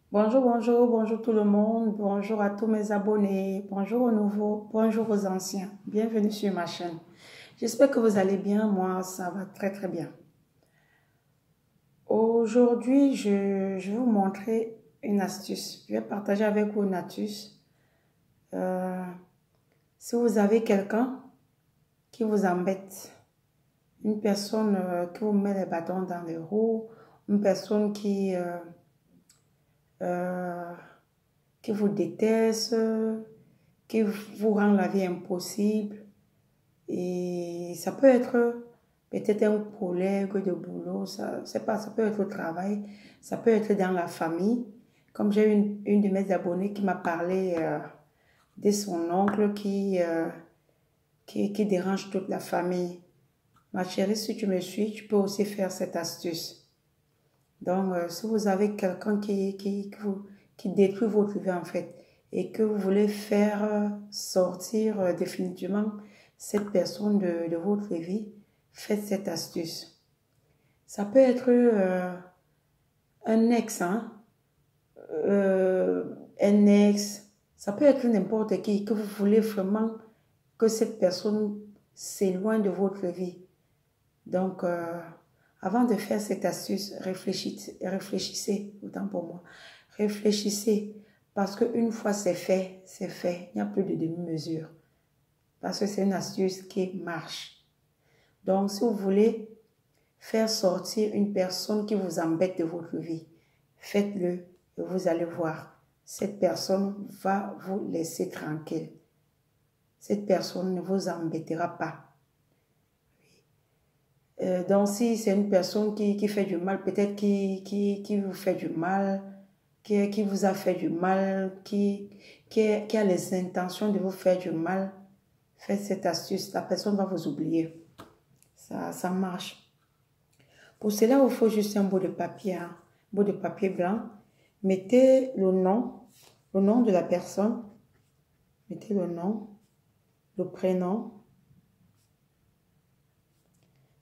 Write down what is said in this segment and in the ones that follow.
Bonjour, bonjour, bonjour tout le monde, bonjour à tous mes abonnés, bonjour aux nouveaux, bonjour aux anciens, bienvenue sur ma chaîne. J'espère que vous allez bien, moi ça va très très bien. Aujourd'hui, je vais vous montrer une astuce, je vais partager avec vous une astuce. Euh, si vous avez quelqu'un qui vous embête, une personne qui vous met les bâtons dans les roues, une personne euh, qui vous déteste, qui vous rend la vie impossible. Et ça peut être peut-être un collègue de boulot, ça, c'est pas, ça peut être au travail, ça peut être dans la famille. Comme j'ai une de mes abonnées qui m'a parlé de son oncle qui dérange toute la famille. Ma chérie, si tu me suis, tu peux aussi faire cette astuce. Donc, si vous avez quelqu'un qui détruit votre vie en fait, et que vous voulez faire sortir définitivement cette personne de votre vie, faites cette astuce. Ça peut être un ex, hein? Un ex, ça peut être n'importe qui, que vous voulez vraiment que cette personne s'éloigne de votre vie. Donc, avant de faire cette astuce, réfléchissez, autant pour moi. Réfléchissez, parce qu'une fois c'est fait, c'est fait. Il n'y a plus de demi-mesure. Parce que c'est une astuce qui marche. Donc, si vous voulez faire sortir une personne qui vous embête de votre vie, faites-le et vous allez voir. Cette personne va vous laisser tranquille. Cette personne ne vous embêtera pas. Donc, si c'est une personne qui fait du mal, peut-être qui vous fait du mal, qui vous a fait du mal, qui a les intentions de vous faire du mal, faites cette astuce. La personne va vous oublier. Ça marche. Pour cela, il faut juste un bout de papier, hein, un bout de papier blanc. Mettez le nom de la personne. Mettez le nom, le prénom,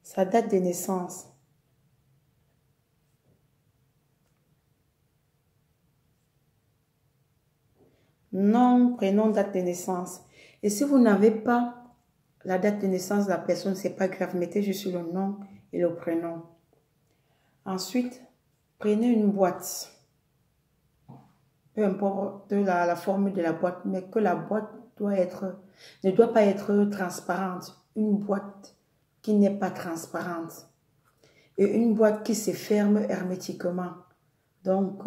sa date de naissance. Nom, prénom, date de naissance. Et si vous n'avez pas la date de naissance de la personne, c'est pas grave. Mettez juste le nom et le prénom. Ensuite, prenez une boîte. Peu importe la forme de la boîte, mais que la boîte ne doit pas être transparente. Une boîte qui n'est pas transparente. Et une boîte qui se ferme hermétiquement. Donc,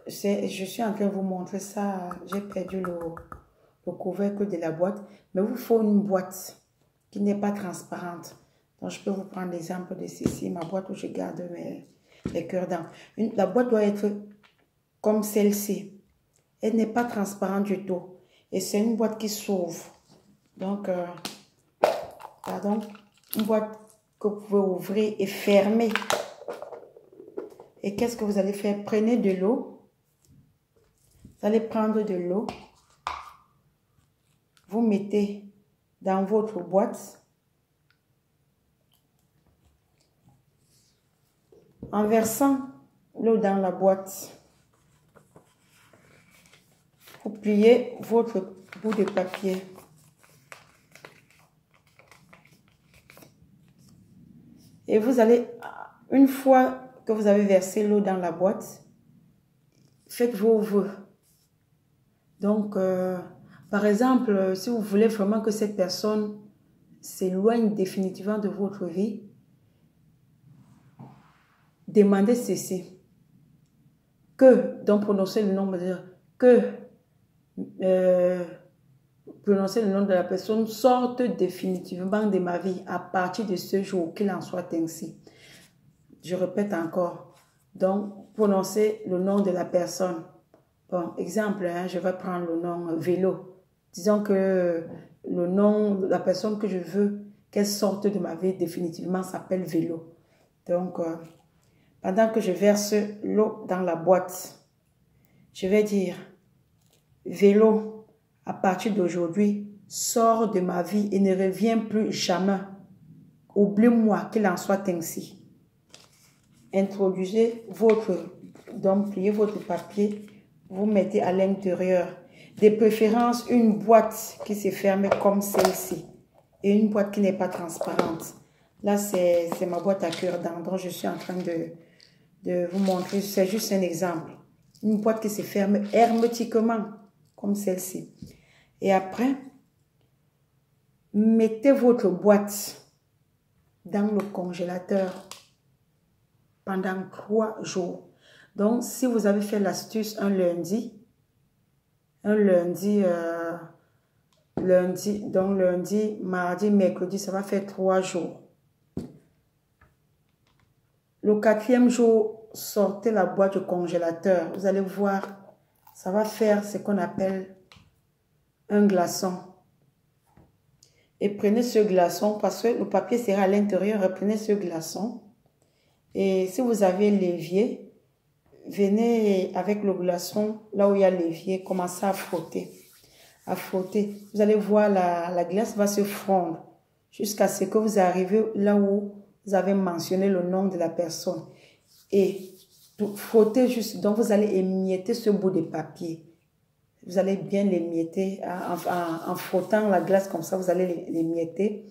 je suis en train de vous montrer ça. J'ai perdu le couvercle de la boîte. Mais il faut une boîte qui n'est pas transparente. Donc, je peux vous prendre l'exemple de ceci, ma boîte où je garde les cure-dents. La boîte doit être comme celle-ci. Elle n'est pas transparente du tout. Et c'est une boîte qui s'ouvre. Donc, pardon, une boîte que vous pouvez ouvrir et fermer. Et qu'est-ce que vous allez faire? Prenez de l'eau. Vous allez prendre de l'eau. Vous mettez dans votre boîte. En versant l'eau dans la boîte, vous pliez votre bout de papier. Et vous allez, une fois que vous avez versé l'eau dans la boîte, faites vos vœux. Donc, par exemple, si vous voulez vraiment que cette personne s'éloigne définitivement de votre vie, demandez ceci. Donc prononcez le nom, prononcer le nom de la personne, sorte définitivement de ma vie à partir de ce jour, qu'il en soit ainsi. Je répète encore. Donc, prononcez le nom de la personne. Bon, exemple, hein, je vais prendre le nom Vélo. Disons que le nom de la personne que je veux qu'elle sorte de ma vie définitivement s'appelle Vélo. Donc, pendant que je verse l'eau dans la boîte, je vais dire Vélo, à partir d'aujourd'hui, sors de ma vie et ne reviens plus jamais. Oublie-moi qu'il en soit ainsi. Introduisez donc pliez votre papier, vous mettez à l'intérieur. De préférence, une boîte qui se ferme comme celle-ci et une boîte qui n'est pas transparente. Là, c'est ma boîte à cure-dent, donc je suis en train de vous montrer. C'est juste un exemple. Une boîte qui se ferme hermétiquement, comme celle-ci. Et après, mettez votre boîte dans le congélateur pendant 3 jours. Donc, si vous avez fait l'astuce un lundi, donc lundi, mardi, mercredi, ça va faire 3 jours. Le 4e jour, sortez la boîte du congélateur. Vous allez voir, ça va faire ce qu'on appelle un glaçon. Et prenez ce glaçon parce que le papier sera à l'intérieur. Reprenez ce glaçon. Et si vous avez l'évier, venez avec le glaçon, là où il y a l'évier, commencez à frotter. À frotter. Vous allez voir, la glace va se fondre jusqu'à ce que vous arrivez là où vous avez mentionné le nom de la personne. Et frottez juste. Donc, vous allez émietter ce bout de papier. Vous allez bien l'émietter en frottant la glace comme ça. Vous allez l'émietter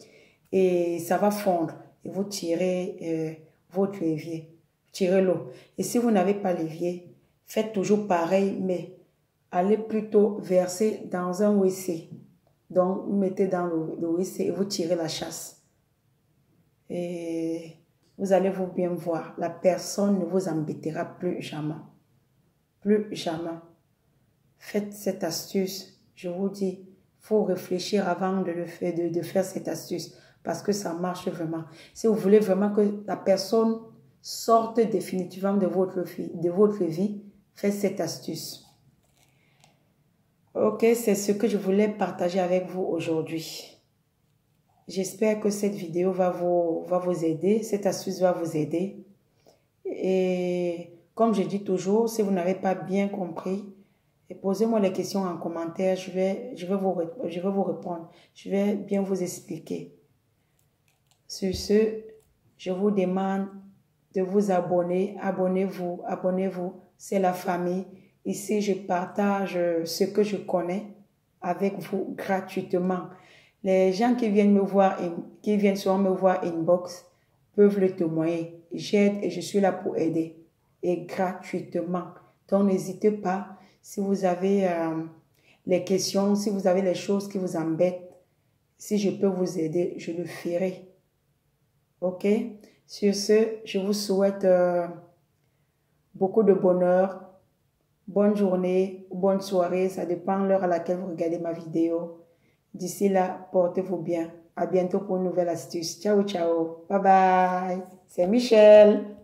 et ça va fondre. Et vous tirez votre évier. Tirez l'eau. Et si vous n'avez pas l'évier, faites toujours pareil, mais allez plutôt verser dans un WC. Donc, vous mettez dans le WC et vous tirez la chasse. Et vous allez vous bien voir. La personne ne vous embêtera plus jamais. Plus jamais. Faites cette astuce. Je vous dis, il faut réfléchir avant de faire cette astuce. Parce que ça marche vraiment. Si vous voulez vraiment que la personne sorte définitivement de votre vie, faites cette astuce. Ok, c'est ce que je voulais partager avec vous aujourd'hui. J'espère que cette vidéo va vous aider, cette astuce va vous aider. Et comme je dis toujours, si vous n'avez pas bien compris, posez-moi les questions en commentaire, je vais vous répondre. Je vais bien vous expliquer. Sur ce, je vous demande de vous abonner. Abonnez-vous, abonnez-vous. C'est la famille. Ici, je partage ce que je connais avec vous gratuitement. Les gens qui viennent me voir, qui viennent souvent me voir inbox, peuvent le témoigner. J'aide et je suis là pour aider. Et gratuitement. Donc, n'hésitez pas. Si vous avez les questions, si vous avez les choses qui vous embêtent, si je peux vous aider, je le ferai. Ok? Sur ce, je vous souhaite beaucoup de bonheur. Bonne journée ou bonne soirée. Ça dépend de l'heure à laquelle vous regardez ma vidéo. D'ici là, portez-vous bien. À bientôt pour une nouvelle astuce. Ciao, ciao. Bye bye. C'est Michel.